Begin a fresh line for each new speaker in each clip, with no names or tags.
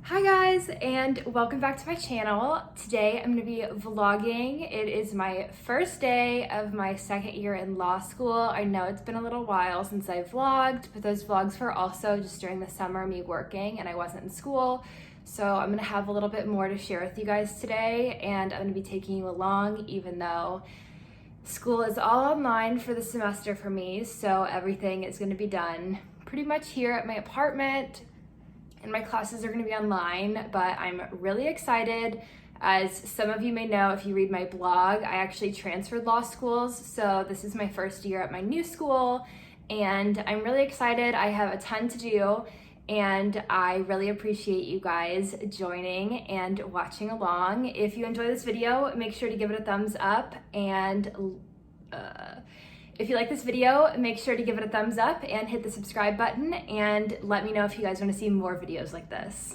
Hi guys, and welcome back to my channel. Today I'm going to be vlogging. It is my first day of my second year in law school. I know it's been a little while since I vlogged, but those vlogs were also just during the summer, me working, and I wasn't in school. So I'm going to have a little bit more to share with you guys today, and I'm going to be taking you along even though school is all online for the semester for me, so everything is going to be done pretty much here at my apartment. And my classes are going to be online, but I'm really excited. As some of you may know, if you read my blog, I actually transferred law schools, so this is my first year at my new school, and I'm really excited. I have a ton to do, and I really appreciate you guys joining and watching along. If you enjoy this video, make sure to give it a thumbs up, and if you like this video, make sure to give it a thumbs up and hit the subscribe button, and let me know if you guys want to see more videos like this.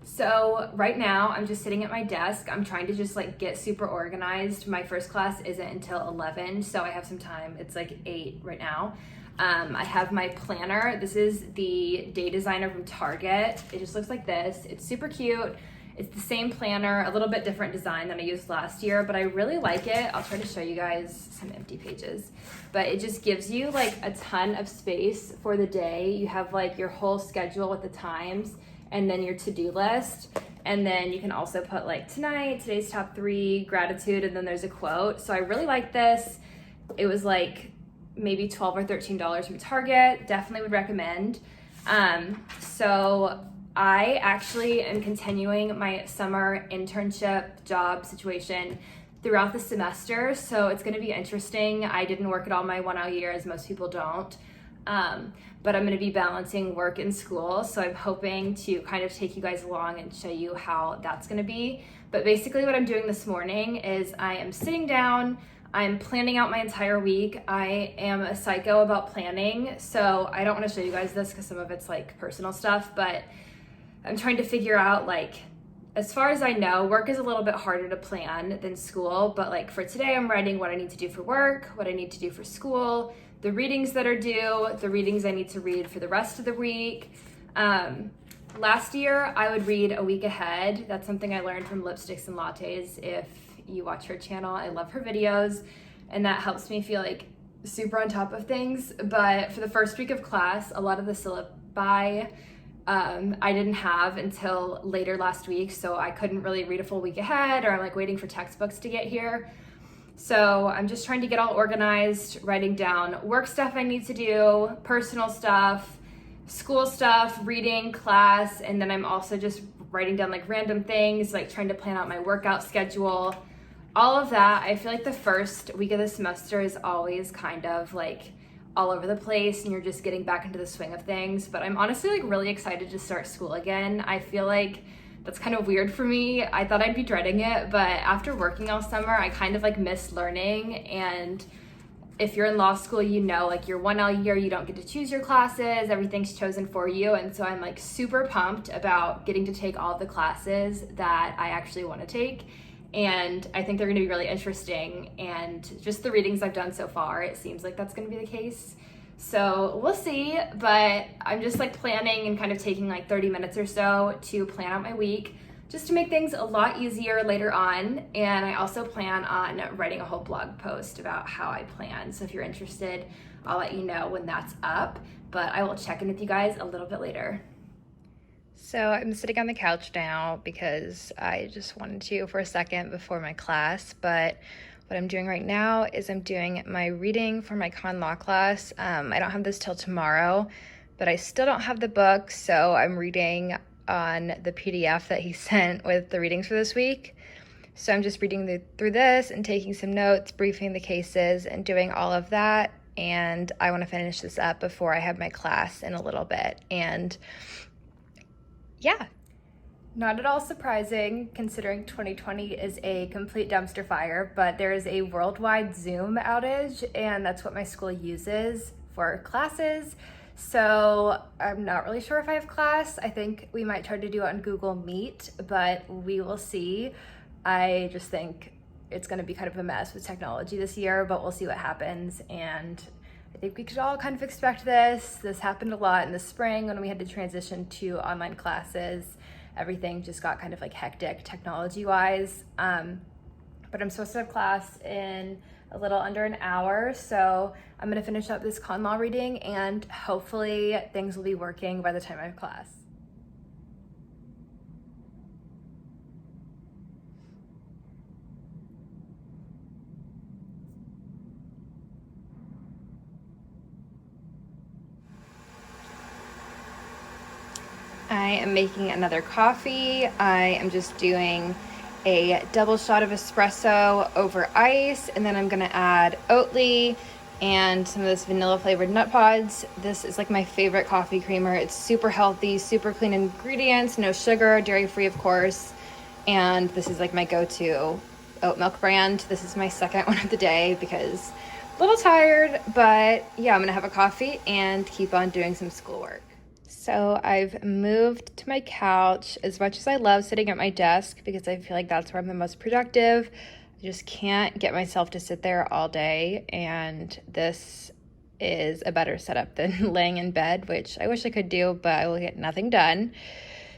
So right now I'm just sitting at my desk. I'm trying to just get super organized. My first class isn't until 11, so I have some time. It's like 8 right now. I have my planner. This is the Day Designer from Target. It just looks like this. It's super cute. It's the same planner, a little bit different design than I used last year, but I really like it. I'll try to show you guys some empty pages, but it just gives you a ton of space for the day. You have your whole schedule with the times and then your to-do list. And then you can also put tonight, today's top 3, gratitude, and then there's a quote. So I really like this. It was maybe $12 or $13 from Target. Definitely would recommend. So I actually am continuing my summer internship job situation throughout the semester, so it's going to be interesting. I didn't work at all my 1 hour year, as most people don't, but I'm going to be balancing work and school, so I'm hoping to kind of take you guys along and show you how that's going to be. But basically what I'm doing this morning is I am sitting down, I'm planning out my entire week. I am a psycho about planning, so I don't want to show you guys this because some of it's personal stuff, but I'm trying to figure out, as far as I know, work is a little bit harder to plan than school, but for today, I'm writing what I need to do for work, what I need to do for school, the readings that are due, the readings I need to read for the rest of the week. Last year, I would read a week ahead. That's something I learned from Lipsticks and Lattes. If you watch her channel, I love her videos, and that helps me feel super on top of things. But for the first week of class, a lot of the syllabi I didn't have until later last week, so I couldn't really read a full week ahead, or I'm waiting for textbooks to get here. So I'm just trying to get all organized, writing down work stuff I need to do, personal stuff, school stuff, reading, class, and then I'm also just writing down random things, trying to plan out my workout schedule, all of that. I feel the first week of the semester is always kind of all over the place, and you're just getting back into the swing of things. But I'm honestly really excited to start school again. I feel that's kind of weird for me. I thought I'd be dreading it, but after working all summer, I kind of miss learning. And if you're in law school, your 1 hour year, you don't get to choose your classes, everything's chosen for you. And so I'm super pumped about getting to take all the classes that I actually want to take. And I think they're going to be really interesting, and just the readings I've done so far, it seems that's going to be the case. So we'll see, but I'm just planning and kind of taking 30 minutes or so to plan out my week, just to make things a lot easier later on. And I also plan on writing a whole blog post about how I plan. So if you're interested, I'll let you know when that's up, but I will check in with you guys a little bit later. So I'm sitting on the couch now because I just wanted to for a second before my class, but what I'm doing right now is I'm doing my reading for my con law class. I don't have this till tomorrow, but I still don't have the book, so I'm reading on the PDF that he sent with the readings for this week. So I'm just reading through this and taking some notes, briefing the cases, and doing all of that, and I want to finish this up before I have my class in a little bit. And yeah. Not at all surprising, considering 2020 is a complete dumpster fire, but there is a worldwide Zoom outage, and that's what my school uses for classes. So I'm not really sure if I have class. I think we might try to do it on Google Meet, but we will see. I just think it's going to be kind of a mess with technology this year, but we'll see what happens. And I think we could all kind of expect this. This happened a lot in the spring when we had to transition to online classes. Everything just got kind of like hectic technology-wise. But I'm supposed to have class in a little under an hour, so I'm gonna finish up this con law reading and hopefully things will be working by the time I have class. I am making another coffee. I am just doing a double shot of espresso over ice, and then I'm gonna add Oatly and some of this vanilla flavored nut pods. This is like my favorite coffee creamer. It's super healthy, super clean ingredients, no sugar, dairy free of course. And this is like my go-to oat milk brand. This is my second one of the day because I'm a little tired, but yeah, I'm gonna have a coffee and keep on doing some schoolwork. So I've moved to my couch. As much as I love sitting at my desk because I feel like that's where I'm the most productive, I just can't get myself to sit there all day, and this is a better setup than laying in bed, which I wish I could do, but I will get nothing done.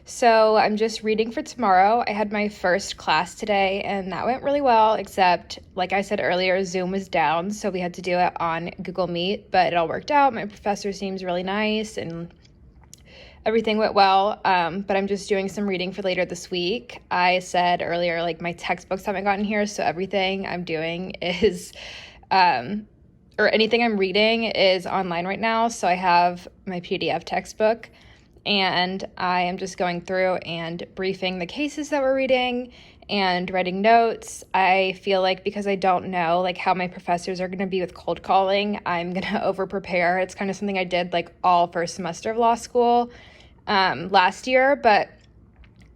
So I'm just reading for tomorrow. I had my first class today and that went really well, except like I said earlier, Zoom was down, so we had to do it on Google Meet, but it all worked out. My professor seems really nice and everything went well, but I'm just doing some reading for later this week. I said earlier, like my textbooks haven't gotten here, so everything I'm doing is, or anything I'm reading is online right now. So I have my PDF textbook, and I am just going through and briefing the cases that we're reading and writing notes. I feel like because I don't know like how my professors are going to be with cold calling, I'm going to over prepare. It's kind of something I did like all first semester of law school last year, but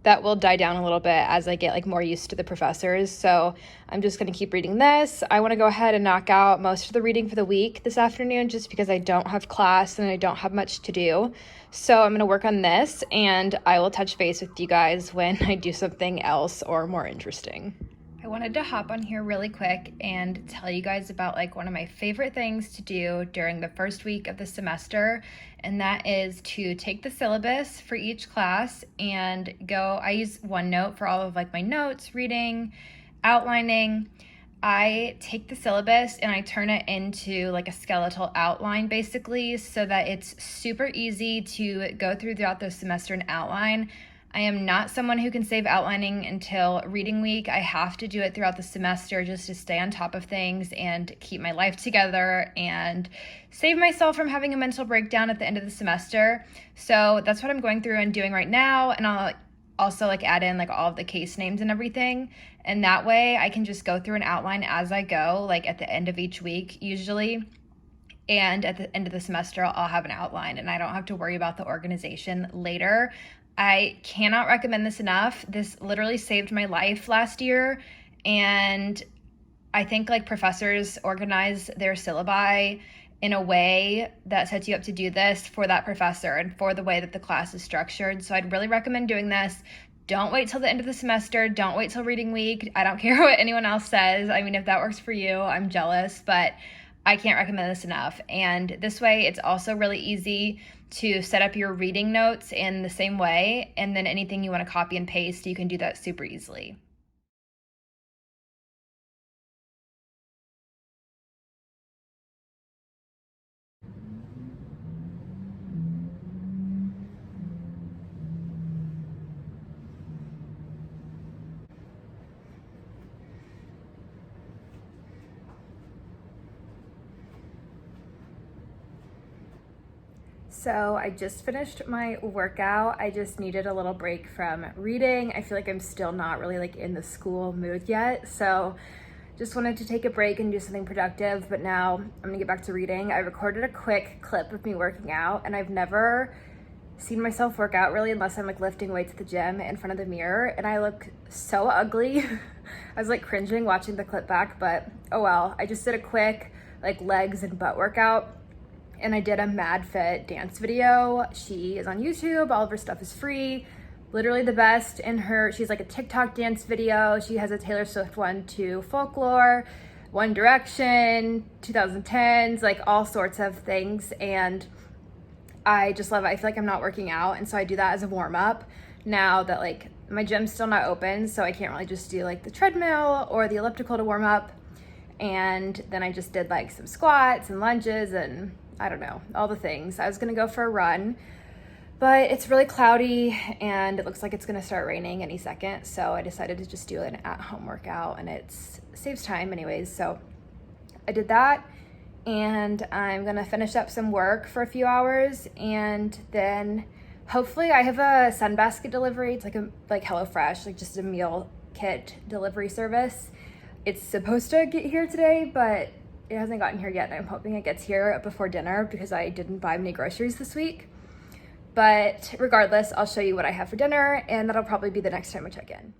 that will die down a little bit as I get like more used to the professors. So I'm just going to keep reading this. I want to go ahead and knock out most of the reading for the week this afternoon just because I don't have class and I don't have much to do. So I'm going to work on this, and I will touch base with you guys when I do something else or more interesting. I wanted to hop on here really quick and tell you guys about like one of my favorite things to do during the first week of the semester, and that is to take the syllabus for each class and go. I use OneNote for all of like my notes, reading, outlining. I take the syllabus and I turn it into like a skeletal outline basically, so that it's super easy to go through throughout the semester and outline. I am not someone who can save outlining until reading week. I have to do it throughout the semester just to stay on top of things and keep my life together and save myself from having a mental breakdown at the end of the semester. So that's what I'm going through and doing right now. And I'll also like add in like all of the case names and everything. And that way I can just go through an outline as I go, like at the end of each week usually. And at the end of the semester, I'll have an outline and I don't have to worry about the organization later. I cannot recommend this enough. This literally saved my life last year, and I think like professors organize their syllabi in a way that sets you up to do this for that professor and for the way that the class is structured. So I'd really recommend doing this. Don't wait till the end of the semester. Don't wait till reading week. I don't care what anyone else says. I mean, if that works for you, I'm jealous, but I can't recommend this enough. And this way, it's also really easy to set up your reading notes in the same way, and then anything you want to copy and paste, you can do that super easily. So I just finished my workout. I just needed a little break from reading. I feel like I'm still not really like in the school mood yet. So just wanted to take a break and do something productive, but now I'm gonna get back to reading. I recorded a quick clip of me working out, and I've never seen myself work out really unless I'm like lifting weights at the gym in front of the mirror, and I look so ugly. I was like cringing watching the clip back, but oh well. I just did a quick like legs and butt workout, and I did a Mad Fit dance video. She is on YouTube. All of her stuff is free. Literally the best in her. She's like a TikTok dance video. She has a Taylor Swift one to Folklore. One Direction, 2010s, like all sorts of things. And I just love it. I feel like I'm not working out, and so I do that as a warm-up now that like my gym's still not open, so I can't really just do like the treadmill or the elliptical to warm up. And then I just did like some squats and lunges and I don't know, all the things. I was gonna go for a run, but it's really cloudy and it looks like it's gonna start raining any second, so I decided to just do an at-home workout, and it saves time anyways. So I did that, and I'm gonna finish up some work for a few hours, and then hopefully I have a Sunbasket delivery. It's like HelloFresh, like just a meal kit delivery service. It's supposed to get here today, but it hasn't gotten here yet, and I'm hoping it gets here before dinner because I didn't buy many groceries this week. But regardless, I'll show you what I have for dinner, and that'll probably be the next time I check in.